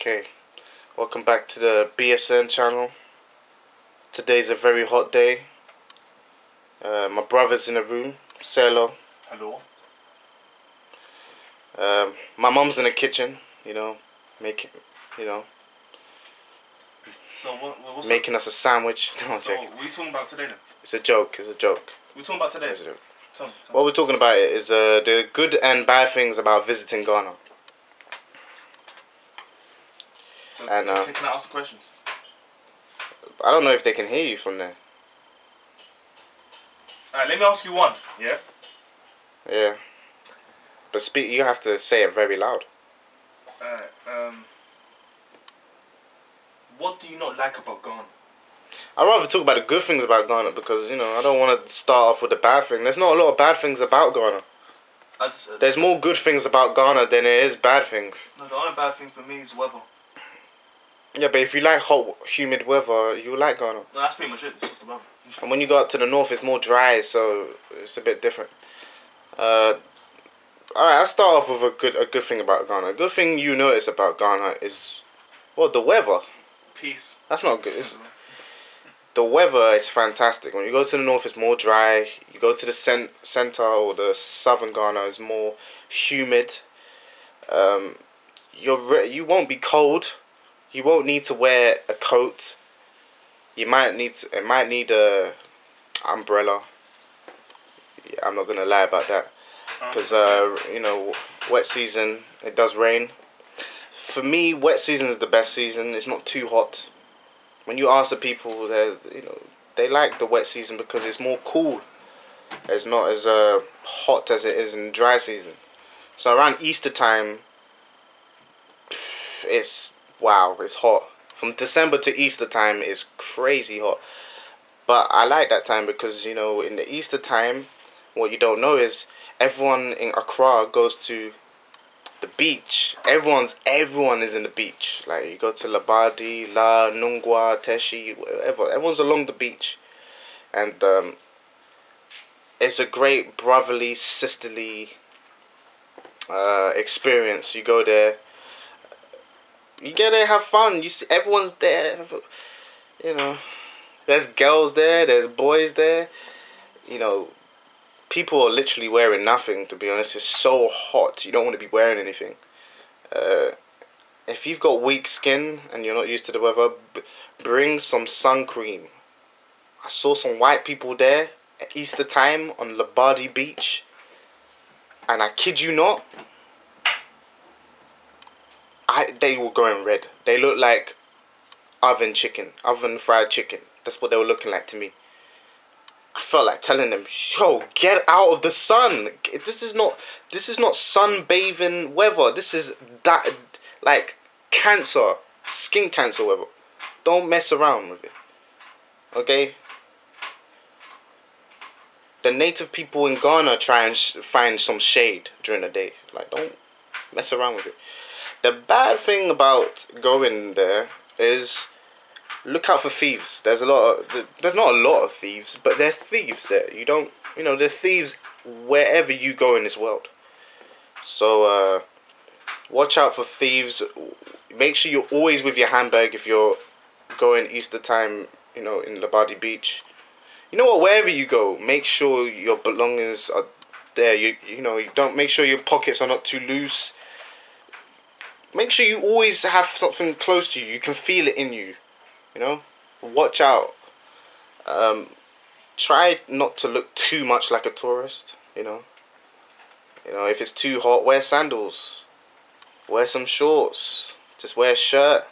Okay, welcome back to the BSN channel. Today's a very hot day. My brother's in the room. Say hello. Hello. My mom's in the kitchen. Making, you know, So what's making us a sandwich. No, I'm So joking. what are you talking about today then? It's a joke. It's a joke. What are you talking about today? It's a joke. Tell me. What we're talking about is the good and bad things about visiting Ghana. So And can I ask the questions? I don't know if they can hear you from there. Alright, let me ask you one. Yeah. Yeah. But speak. You have to say it very loud. Alright. What do you not like about Ghana? I'd rather talk about the good things about Ghana because, I don't want to start off with the bad thing. There's not a lot of bad things about Ghana. There's more good things about Ghana than there is bad things. No, the only bad thing for me is weather. Yeah, but if you like hot, humid weather, you like Ghana. No, that's pretty much it. It's just the weather. And when you go up to the north, it's more dry, so it's a bit different. Alright, I'll start off with a good thing about Ghana. A good thing you notice about Ghana is, well, the weather. Peace. That's not good. The weather is fantastic. When you go to the north, it's more dry. You go to the center or the southern Ghana, it's more humid. You won't be cold. You won't need to wear a coat. It might need a umbrella. Yeah, I'm not gonna lie about that, because wet season, it does rain. For me, wet season is the best season. It's not too hot. When you ask the people, they like the wet season because it's more cool. It's not as hot as it is in dry season. So around Easter time, it's hot. From December to Easter time is crazy hot. But I like that time because, in the Easter time, what you don't know is everyone in Accra goes to the beach. Everyone is in the beach. Like, you go to Labadi, La, Nungwa, Teshi, wherever. Everyone's along the beach. And it's a great brotherly, sisterly experience. You go there. You get there, have fun. You see, everyone's there. There's girls there. There's boys there. People are literally wearing nothing. To be honest, it's so hot. You don't want to be wearing anything. If you've got weak skin and you're not used to the weather, bring some sun cream. I saw some white people there at Easter time on Labadi Beach, and I kid you not, they were going red. They looked like oven fried chicken. That's what they were looking like to me. I felt like telling them, "Yo, get out of the sun. This is not sunbathing weather. This is like cancer, skin cancer weather. Don't mess around with it, okay?" The native people in Ghana try and find some shade during the day. Like, don't mess around with it. The bad thing about going there is look out for thieves. There's not a lot of thieves, but there's thieves there. There's thieves wherever you go in this world. So watch out for thieves. Make sure you're always with your handbag if you're going Easter time, in Labadi Beach. You know what? Wherever you go, make sure your belongings are there. You don't make sure your pockets are not too loose. Make sure you always have something close to you. You can feel it in you. Watch out. Try not to look too much like a tourist. If it's too hot, wear sandals. Wear some shorts. Just wear a shirt.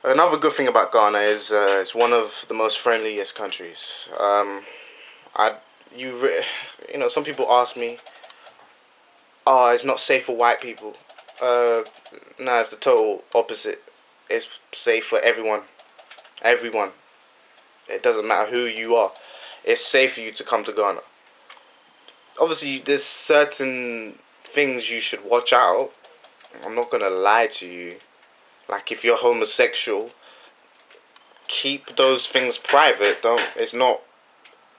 Another good thing about Ghana is it's one of the most friendliest countries. Some people ask me, "Oh, it's not safe for white people." No, it's the total opposite. It's safe for everyone. Everyone. It doesn't matter who you are. It's safe for you to come to Ghana. Obviously, there's certain things you should watch out. I'm not gonna lie to you. Like, if you're homosexual, keep those things private. It's not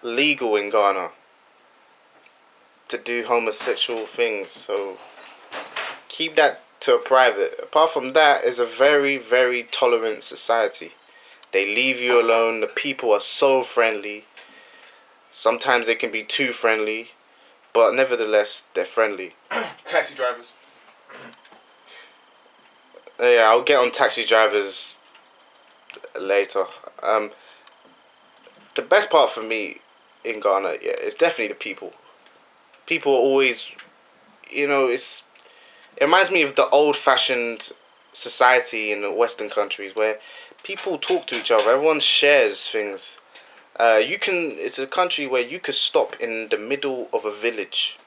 legal in Ghana to do homosexual things. So keep that to a private. Apart from that, it's a very, very tolerant society. They leave you alone. The people are so friendly. Sometimes they can be too friendly, but nevertheless, they're friendly. Taxi drivers. Yeah, I'll get on taxi drivers later. The best part for me in Ghana, yeah, is definitely the people. People are always, it reminds me of the old-fashioned society in the Western countries where people talk to each other. Everyone shares things. It's a country where you could stop in the middle of a village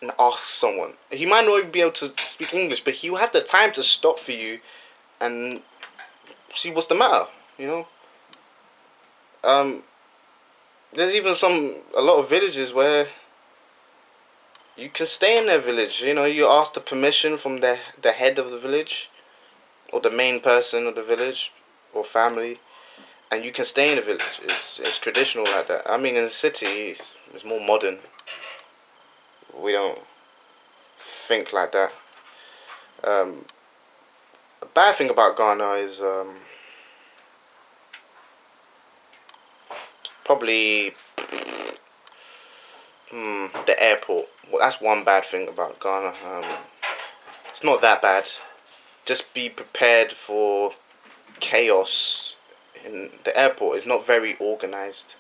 and ask someone. He might not even be able to speak English, but he will have the time to stop for you and see what's the matter. You know. There's even a lot of villages where you can stay in their village. You know, you ask the permission from the head of the village, or the main person of the village, or family, and you can stay in the village. It's traditional like that. I mean, in the city, it's more modern. We don't think like that. A bad thing about Ghana is probably the airport. Well, that's one bad thing about Ghana. It's not that bad. Just be prepared for chaos in the airport. It's not very organized.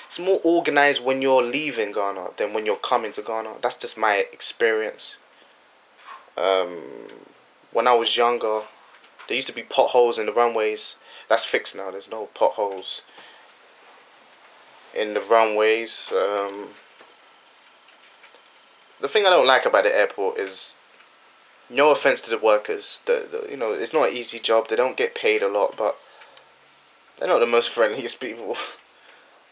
It's more organized when you're leaving Ghana than when you're coming to Ghana. That's just my experience. When I was younger, there used to be potholes in the runways. That's fixed now. There's no potholes in the runways. The thing I don't like about the airport is, no offense to the workers, it's not an easy job. They don't get paid a lot, but they're not the most friendliest people.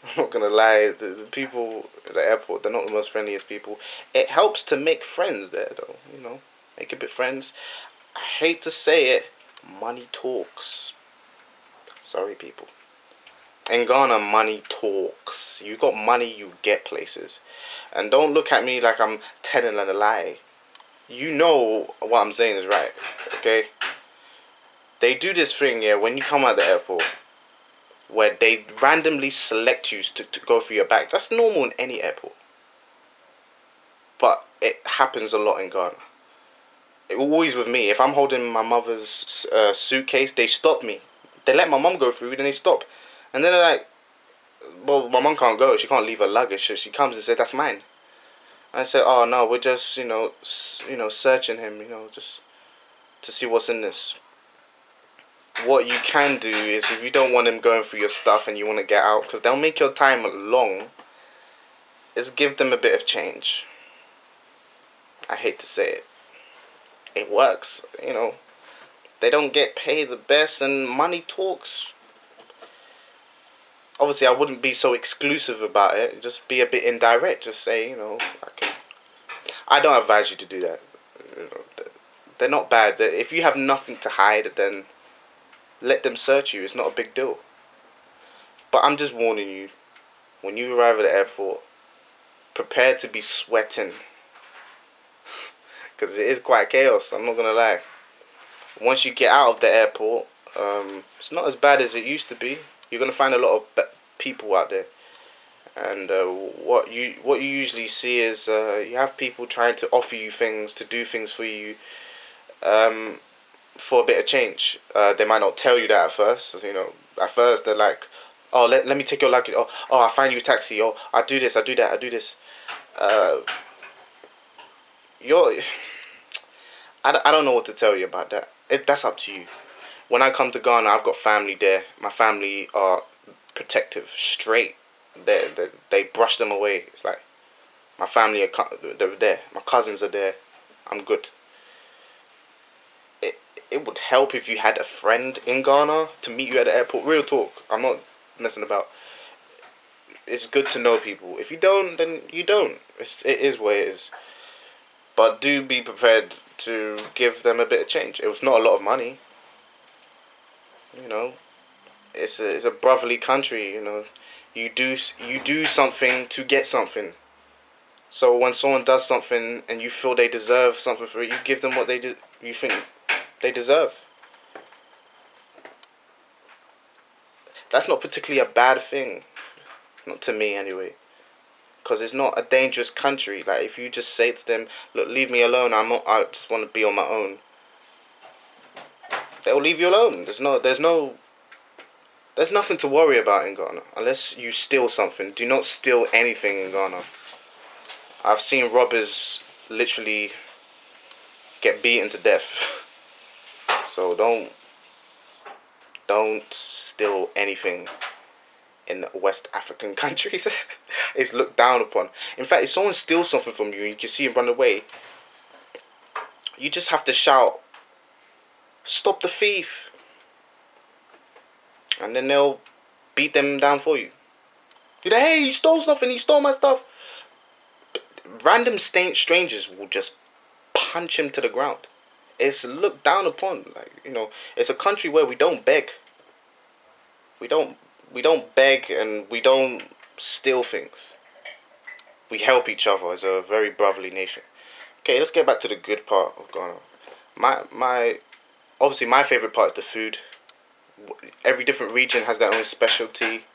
I'm not gonna lie. The people at the airport, they're not the most friendliest people. It helps to make friends there, though. Make a bit friends. I hate to say it, money talks. Sorry, people. In Ghana, money talks. You got money, you get places. And don't look at me like I'm telling a lie. You know what I'm saying is right, okay? They do this thing, yeah, when you come out of the airport, where they randomly select you to go through your bag. That's normal in any airport. But it happens a lot in Ghana. Always with me. If I'm holding my mother's suitcase, they stop me. They let my mum go through, then they stop. And then they're like, well, my mum can't go. She can't leave her luggage. So she comes and says, that's mine. I said, oh, no, we're just, searching him, just to see what's in this. What you can do is, if you don't want him going through your stuff and you want to get out, because they'll make your time long, is give them a bit of change. I hate to say it. It works, They don't get paid the best and money talks. Obviously, I wouldn't be so exclusive about it. Just be a bit indirect. Just say, I don't advise you to do that. They're not bad. If you have nothing to hide, then let them search you. It's not a big deal. But I'm just warning you. When you arrive at the airport, prepare to be sweating. Because it is quite chaos. I'm not going to lie. Once you get out of the airport, it's not as bad as it used to be. You're going to find a lot of people out there. And what you usually see is you have people trying to offer you things, to do things for you, for a bit of change. They might not tell you that at first. At first they're like, oh, let me take your luggage. Oh, I'll find you a taxi. Oh, I do this, I do that, I do this. I don't know what to tell you about that. That's up to you. When I come to Ghana, I've got family there. My family are protective, straight. They brush them away. It's like, my family they're there. My cousins are there. I'm good. It would help if you had a friend in Ghana to meet you at the airport. Real talk. I'm not messing about. It's good to know people. If you don't, then you don't. It is what it is. But do be prepared to give them a bit of change. It was not a lot of money. It's a brotherly country. You do something to get something. So when someone does something and you feel they deserve something for it, you give them what you think they deserve. That's not particularly a bad thing, not to me anyway, because it's not a dangerous country. Like if you just say to them, "Look, leave me alone. I just want to be on my own," they'll leave you alone. There's nothing to worry about in Ghana unless you steal something. Do not steal anything in Ghana. I've seen robbers literally get beaten to death. So don't steal anything in West African countries. It's looked down upon. In fact, if someone steals something from you and you can see him run away, you just have to shout, "Stop the thief!" And then they'll beat them down for you. You're like, "Hey, you stole something, you stole my stuff." Random strangers will just punch him to the ground. It's looked down upon. Like, it's a country where we don't beg. We don't beg and we don't steal things. We help each other as a very brotherly nation. Okay, let's get back to the good part of Ghana. Obviously my favorite part is the food. Every different region has their own specialty.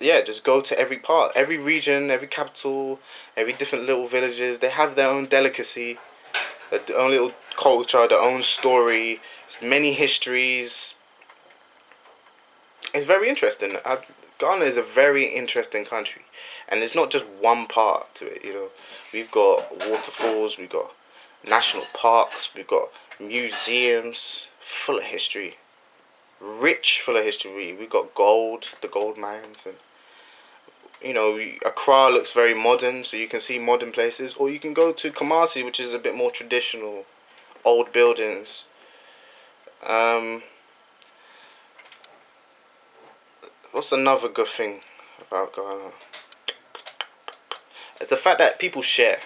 Yeah, just go to every part, every region, every capital, every different little villages. They have their own delicacy, their own little culture, their own story, many histories. It's very interesting. Ghana is a very interesting country, and it's not just one part to it. We've got waterfalls, we've got national parks, we've got museums full of history, rich full of history. We've got gold, the gold mines, and Accra looks very modern, so you can see modern places, or you can go to Kumasi, which is a bit more traditional, old buildings. What's another good thing about Ghana? It's the fact that people share.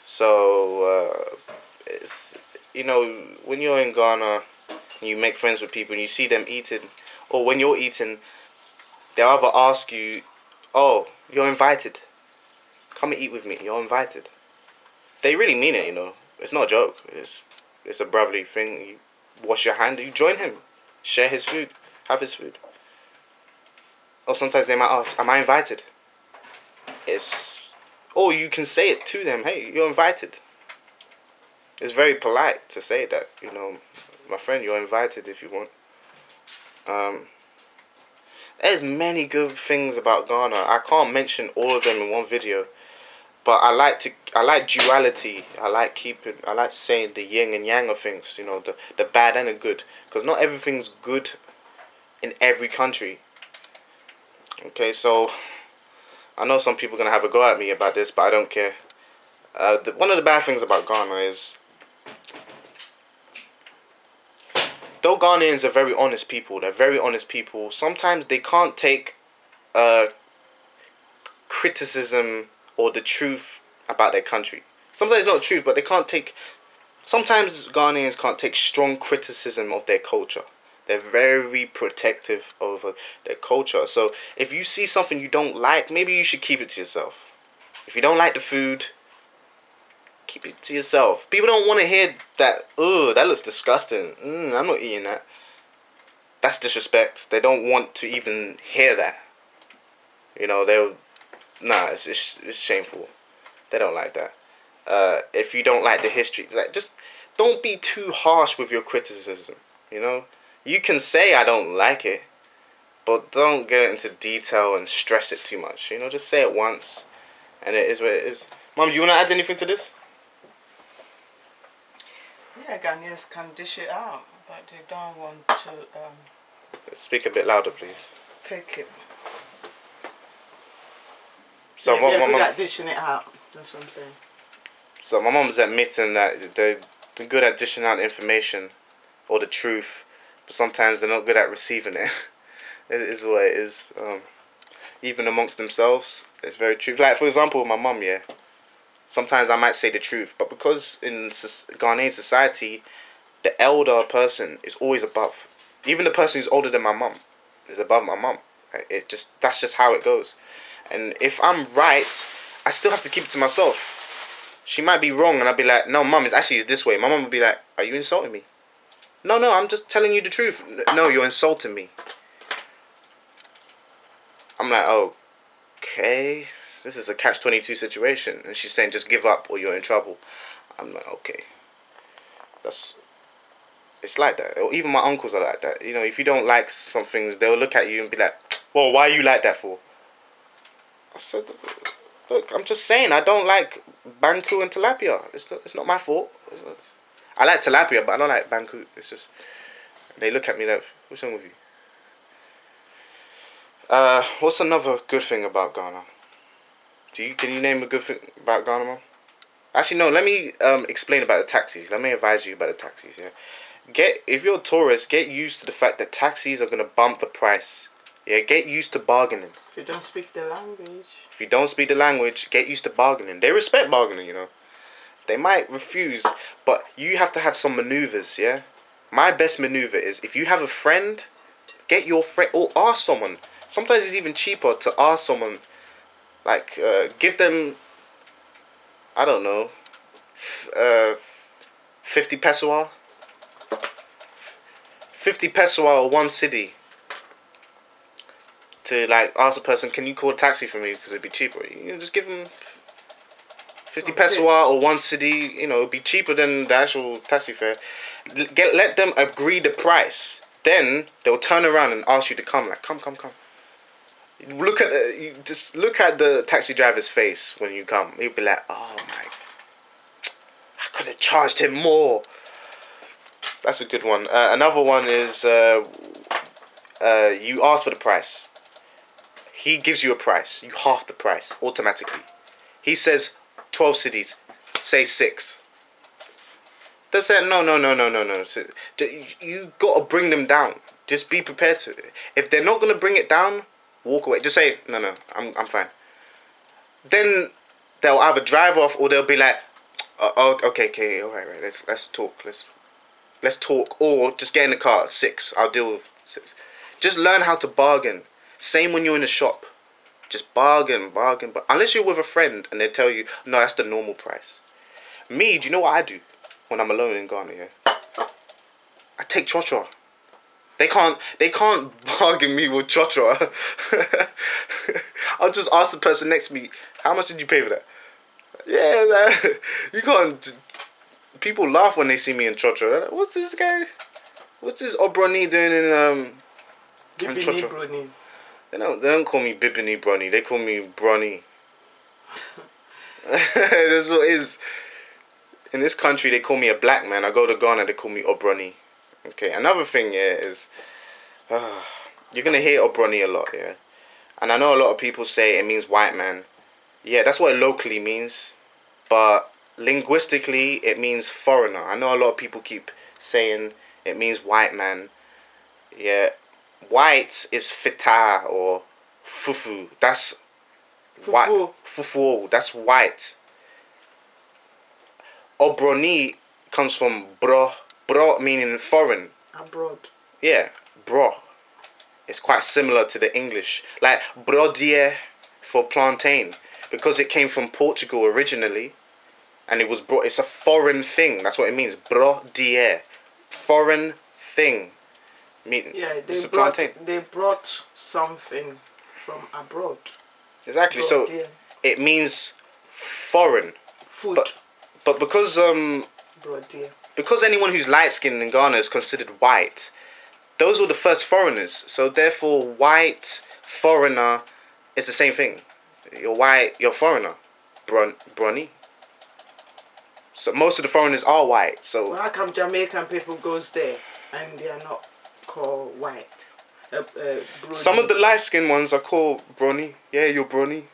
So it's when you're in Ghana and you make friends with people and you see them eating, or when you're eating, they'll either ask you, "Oh, you're invited. Come and eat with me. You're invited." They really mean it. It's not a joke. It's a brotherly thing. You wash your hand. You join him. Share his food. Have his food. Or sometimes they might ask, "Am I invited?" Or you can say it to them. "Hey, you're invited." It's very polite to say that. "My friend, you're invited if you want." There's many good things about Ghana. I can't mention all of them in one video, but I like duality. I like saying the yin and yang of things. The bad and the good, because not everything's good in every country. Okay, so I know some people are gonna have a go at me about this, but I don't care. One of the bad things about Ghana is, though Ghanaians are very honest people, they're very honest people. Sometimes they can't take criticism or the truth about their country. Sometimes it's not truth, but they can't take. Sometimes Ghanaians can't take strong criticism of their culture. They're very protective over their culture. So if you see something you don't like, maybe you should keep it to yourself. If you don't like the food, keep it to yourself. People don't want to hear that. "Oh, that looks disgusting. I'm not eating that." That's disrespect. They don't want to even hear that. It's shameful. They don't like that. If you don't like the history, just don't be too harsh with your criticism. You can say, "I don't like it," but don't get into detail and stress it too much. Just say it once, and it is what it is. Mom, do you want to add anything to this? Yeah, Ghanaians can dish it out, but they don't want to Speak a bit louder, please. take it. So yeah, they're good at dishing it out. That's what I'm saying. So my mom's admitting that they're good at dishing out information or the truth, but sometimes they're not good at receiving it. It is what it is. Even amongst themselves, it's very true. Like, for example, my mum, yeah. Sometimes I might say the truth, but because in Ghanaian society, the elder person is always above. Even the person who's older than my mum is above my mum. That's just how it goes. And if I'm right, I still have to keep it to myself. She might be wrong, and I'll be like, no, mum, it's this way. My mum would be like, are you insulting me? No, I'm just telling you the truth. No, you're insulting me. I'm like, okay, this is a catch-22 situation. And she's saying, just give up or you're in trouble. I'm like, okay. It's like that. Or even my uncles are like that. You know, if you don't like some things, they'll look at you and be like, well, why are you like that for? I said, look, I'm just saying, I don't like banku and tilapia. It's not my fault. I like tilapia, but I don't like banku. It's just, they look at me like, what's wrong with you? What's another good thing about Ghana? Can you name a good thing about Ghana, Mom? Actually, no. Let me explain about the taxis. Let me advise you about the taxis. Yeah, if you're a tourist, get used to the fact that taxis are gonna bump the price. Yeah, get used to bargaining. If you don't speak the language. If you don't speak the language, get used to bargaining. They respect bargaining, you know. They might refuse, but you have to have some maneuvers. Yeah, my best maneuver is if you have a friend, get your friend or ask someone. Sometimes it's even cheaper to ask someone. Like, give them, I don't know, 50 pesoa. 50 pesoa or 1 cedi. To, like, ask a person, can you call a taxi for me because it'd be cheaper. You know, just give them 50 pesoa or 1 cedi. You know, it'd be cheaper than the actual taxi fare. Let them agree the price. Then they'll turn around and ask you to come. Like, come. Look at the taxi driver's face when you come. He'll be like, oh my, I could have charged him more. That's a good one. Another one is you ask for the price. He gives you a price. You half the price automatically. He says 12 cedis. Say 6. They'll say no. So, you gotta bring them down. Just be prepared to. If they're not gonna bring it down, walk away. Just say no. I'm fine. Then they'll either drive off or they'll be like, oh, okay, all right. Let's talk. Let's talk. Or just get in the car. 6. I'll deal with 6. Just learn how to bargain. Same when you're in a shop. Just bargain. But unless you're with a friend and they tell you, no, that's the normal price. Me, do you know what I do when I'm alone in Ghana? Yeah, I take chotra. They can't bargain me with chotra. I'll just ask the person next to me, how much did you pay for that? Yeah, man. You can't. People laugh when they see me in chotra. Like, what's this guy? What's this Obroni doing in chotra? Bruni. They don't call me Bibini Brony. They call me Bronny. That's what it is. In this country, they call me a black man. I go to Ghana, they call me Obroni. Okay, another thing, yeah, is you're going to hear Obroni a lot, yeah? And I know a lot of people say it means white man. Yeah, that's what it locally means. But linguistically, it means foreigner. I know a lot of people keep saying it means white man. Yeah, white is fita or fufu. That's white. Fufu, that's white. Obroni comes from bro. Bro meaning foreign. Abroad. Yeah, bro. It's quite similar to the English. Like brodier for plantain. Because it came from Portugal originally. And it was brought. It's a foreign thing. That's what it means. Brodier. Foreign thing. Yeah, plantain. They brought something from abroad. Exactly. Brodier. So it means foreign. Food. But because Brodier. Because anyone who's light-skinned in Ghana is considered white, those were the first foreigners. So therefore, white, foreigner, is the same thing. You're white, you're foreigner. Brony. So most of the foreigners are white. So Well, how come Jamaican people goes there and they are not called white? Some of the light-skinned ones are called Brony. Yeah, you're Brony.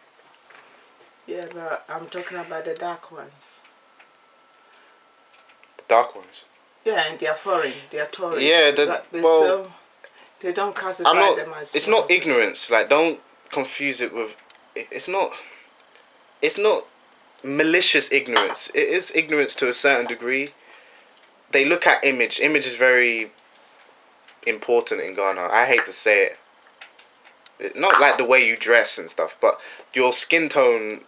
Yeah, but I'm talking about the dark ones. Dark ones. Yeah, and they are foreign. They are tourists. Yeah, they don't classify them as. It's not ignorance. Like, don't confuse it with. It's not malicious ignorance. It is ignorance to a certain degree. They look at image. Image is very important in Ghana. I hate to say it. Not like the way you dress and stuff, but your skin tone.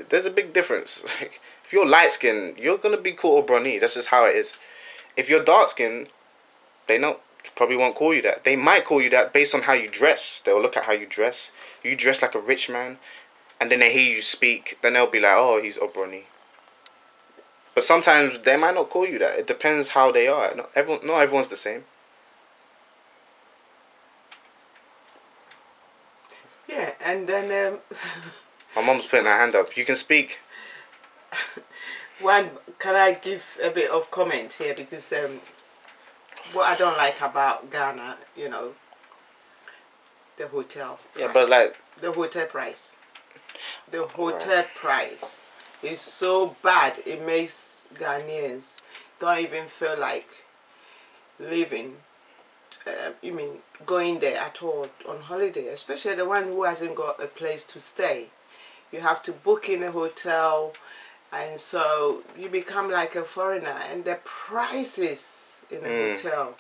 There's a big difference. Like, if you're light skinned, you're gonna be called Brony. That's just how it is. If you're dark skinned, they don't probably won't call you that. They might call you that based on how you dress. They'll look at how you dress. You dress like a rich man, and then they hear you speak. Then they'll be like, "Oh, he's Obroni." But sometimes they might not call you that. It depends how they are. Not everyone's the same. Yeah, and then My mom's putting her hand up. You can speak. one, can I give a bit of comment here, because what I don't like about Ghana, the hotel Yeah, price. but like The hotel price. The hotel price is so bad, it makes Ghanaians don't even feel like living. Going there at all on holiday, especially the one who hasn't got a place to stay. You have to book in a hotel, and so you become like a foreigner, and the prices in a hotel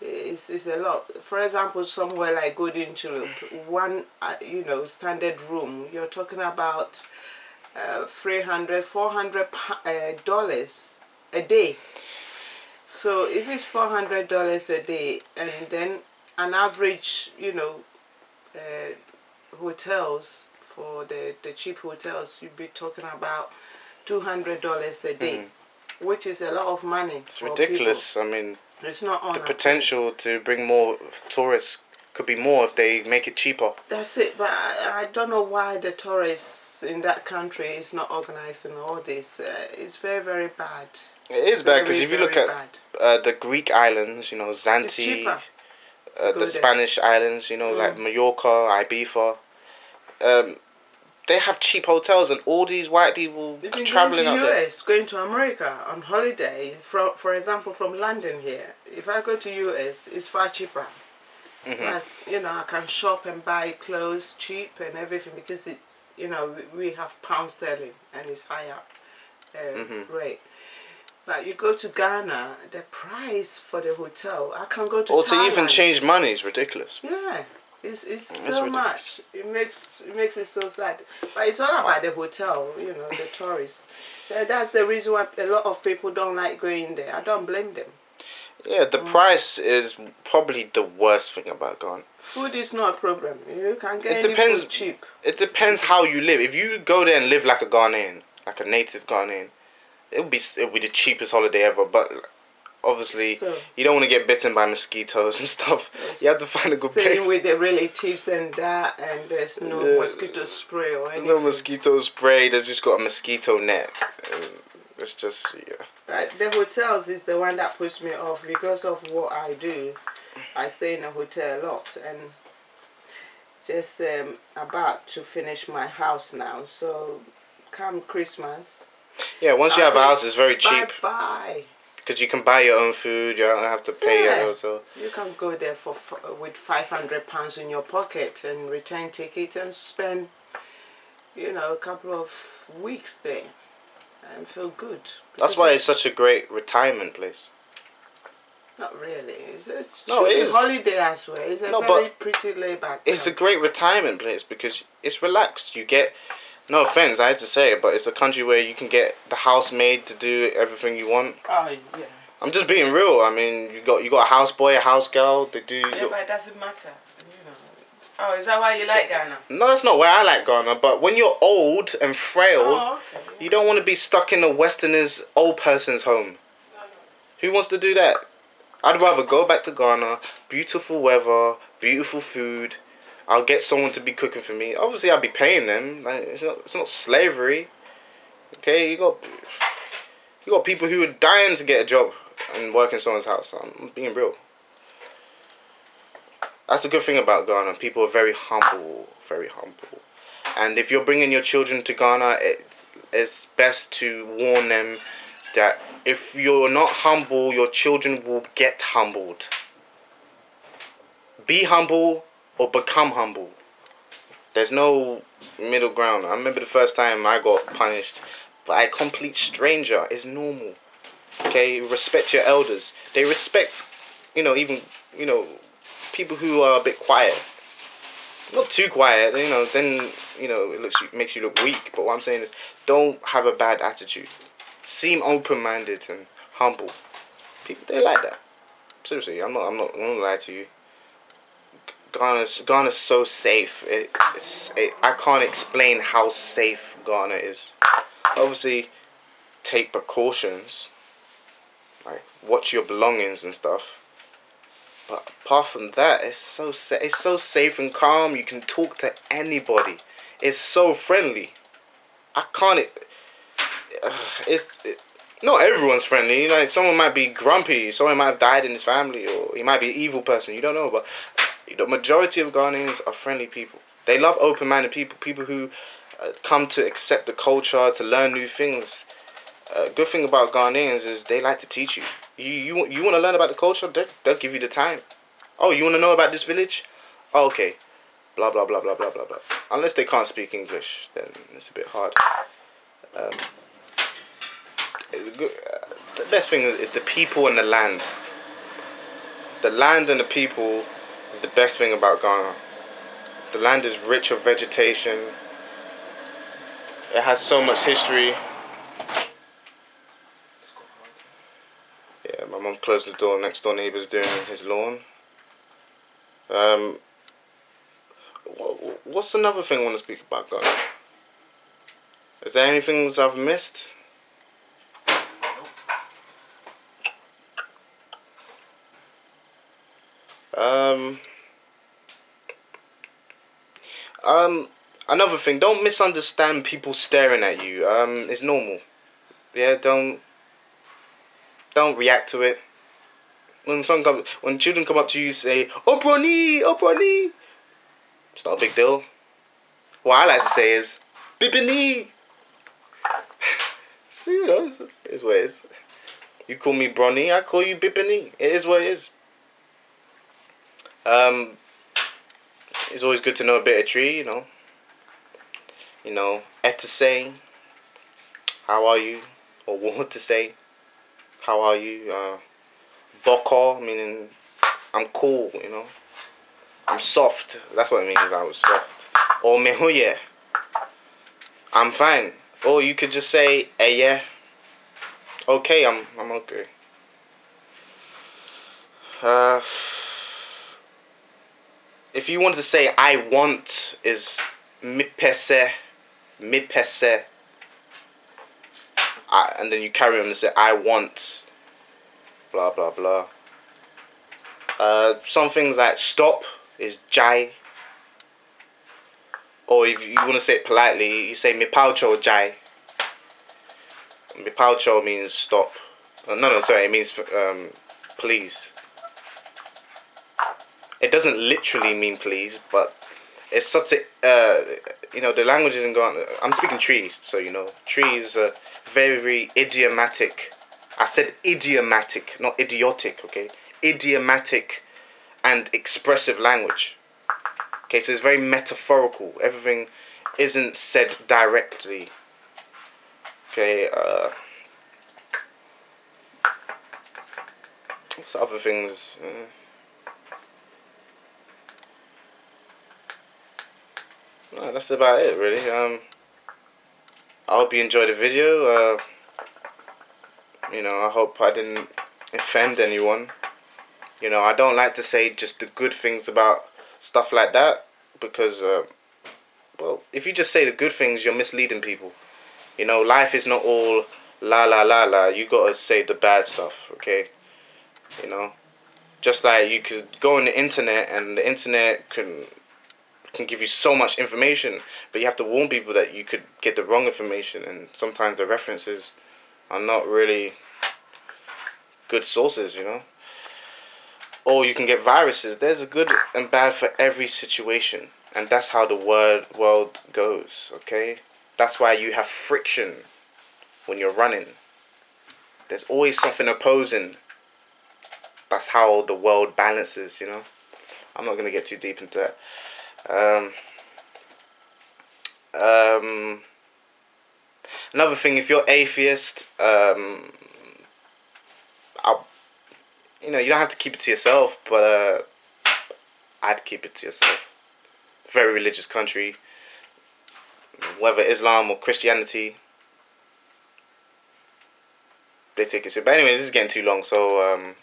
is a lot. For example, somewhere like Golden Tulip, one standard room, you're talking about $300, $400 a day. So if it's $400 a day, and then an average, hotels, for the cheap hotels, you'd be talking about $200 a day, which is a lot of money. it's ridiculous. People. I mean, It's not on the potential to bring more tourists could be more if they make it cheaper. That's it, but I don't know why the tourists in that country is not organizing all this. It's very, very bad. It is bad because Very, if you look very at bad. the Greek islands, It's Zante, cheaper to go the there. Spanish islands, like Mallorca, Ibiza, they have cheap hotels, and all these white people Even traveling going out to there. US, going to America on holiday, for example, from London here, if I go to US, it's far cheaper. Plus, I can shop and buy clothes cheap and everything, because it's, we have pound sterling and it's higher rate. But you go to Ghana, the price for the hotel, I can go to Or to Thailand. even change money is ridiculous. Yeah, it's so ridiculous. much. It makes it so sad. But it's all about the hotel, the tourists. That's the reason why a lot of people don't like going there. I don't blame them. Yeah, the price is probably the worst thing about Ghana. Food is not a problem. You can get It any depends. food cheap. It depends how you live. If you go there and live like a Ghanaian, like a native Ghanaian, it'll be the cheapest holiday ever. But obviously, So, you don't want to get bitten by mosquitoes and stuff. You have to find a good staying place. with the relatives and that, and there's no mosquito spray or There's anything. no mosquito spray. There's just got a mosquito net. It's just The hotels is the one that puts me off because of what I do. I stay in a hotel a lot, and just about to finish my house now. So come Christmas, yeah. Once you have a house, it's very cheap bye. because you can buy your own food. You don't have to pay at the hotel. You can go there with £500 in your pocket and return ticket and spend, a couple of weeks there and feel good. That's why it's such a great retirement place. Not really. It's No, it is. holiday as well. It's a very pretty laid back. It's a great retirement place because it's relaxed. You get, no offense, I had to say it, but it's a country where you can get the housemaid to do everything you want. Oh yeah. I'm just being real. I mean, you got a houseboy, a house girl. They do. Yeah, but it doesn't matter. Oh, is that why you like Ghana? No, that's not why I like Ghana. But when you're old and frail, Okay. you don't want to be stuck in a Westerner's old person's home. Who wants to do that? I'd rather go back to Ghana. Beautiful weather, beautiful food. I'll get someone to be cooking for me. Obviously, I'll be paying them. Like, it's not slavery. Okay, you got people who are dying to get a job and work in someone's house. I'm being real. That's a good thing about Ghana. People are very humble, very humble. And if you're bringing your children to Ghana, it's best to warn them that if you're not humble, your children will get humbled. Be humble or become humble. There's no middle ground. I remember the first time I got punished by a complete stranger. It's normal. Okay, respect your elders. They respect, even, people who are a bit quiet. not too quiet. You know, then it makes you look weak. But what I'm saying is, don't have a bad attitude. Seem open-minded and humble. People, they like that. Seriously, I'm not gonna lie to you. Ghana's so safe. I can't explain how safe Ghana is. Obviously, take precautions, like watch your belongings and stuff. But apart from that, it's so safe and calm. You can talk to anybody. It's so friendly. I can't. Not everyone's friendly. Like someone might be grumpy. Someone might have died in his family, or he might be an evil person. You don't know, but the majority of Ghanaians are friendly people. They love open-minded people. People who come to accept the culture, to learn new things. Good thing about Ghanaians is they like to teach you. You want to learn about the culture? They'll give you the time. Oh, you want to know about this village? Oh, okay. Blah blah blah blah blah blah blah. Unless they can't speak English, then it's a bit hard. The best thing is the people and the land. The land and the people is the best thing about Ghana. The land is rich of vegetation. It has so much history. Yeah, my mum closed the door. Next door neighbour's doing his lawn. What's another thing I want to speak about, Ghana? Is there anything I've missed? Another thing, don't misunderstand people staring at you. It's normal. Yeah, don't react to it. When children come up to you, say, "Oh, brony, oh, brony." It's not a big deal. What I like to say is, "Bibini." So, it is what it is. You call me brony, I call you Bibini. It is what it is. It's always good to know a bit of tree, Etase, how are you? Or what to say, how are you? Boko, meaning I'm cool, I'm soft. That's what it means, I was soft. Or mehuye, I'm fine. Or you could just say, yeah, okay, I'm okay. If you wanted to say I want is mipese, and then you carry on and say I want, blah blah blah. Some things like stop is jai. Or if you want to say it politely, you say mipaucho jai. Mipaucho means stop. No, sorry, it means please. It doesn't literally mean please, but it's such a the languages in Ghana. I'm speaking tree, so tree is a very, very idiomatic. I said idiomatic, not idiotic. Okay, idiomatic and expressive language. Okay, so it's very metaphorical. Everything isn't said directly. Okay. What's the other things? No, that's about it, really. I hope you enjoyed the video. I hope I didn't offend anyone. I don't like to say just the good things about stuff like that because, if you just say the good things, you're misleading people. Life is not all la la la la. You gotta say the bad stuff, okay? Just like you could go on the internet and the internet can give you so much information, but you have to warn people that you could get the wrong information, and sometimes the references are not really good sources, Or you can get viruses. There's a good and bad for every situation, and that's how the world goes, okay? That's why you have friction when you're running. There's always something opposing. That's how the world balances, I'm not going to get too deep into that. Another thing, if you're atheist, you don't have to keep it to yourself, but I'd keep it to yourself very religious country. Whether Islam or Christianity, they take it. But anyway, this is getting too long, so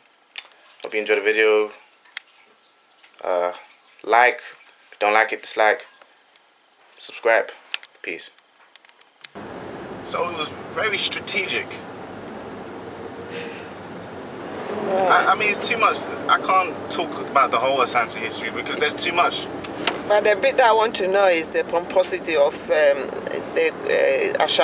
hope you enjoyed the video. Like, if you don't like it, dislike, subscribe. Peace. So it was very strategic. I mean, it's too much. I can't talk about the whole Asante history because there's too much. But the bit that I want to know is the pomposity of the Ashanti.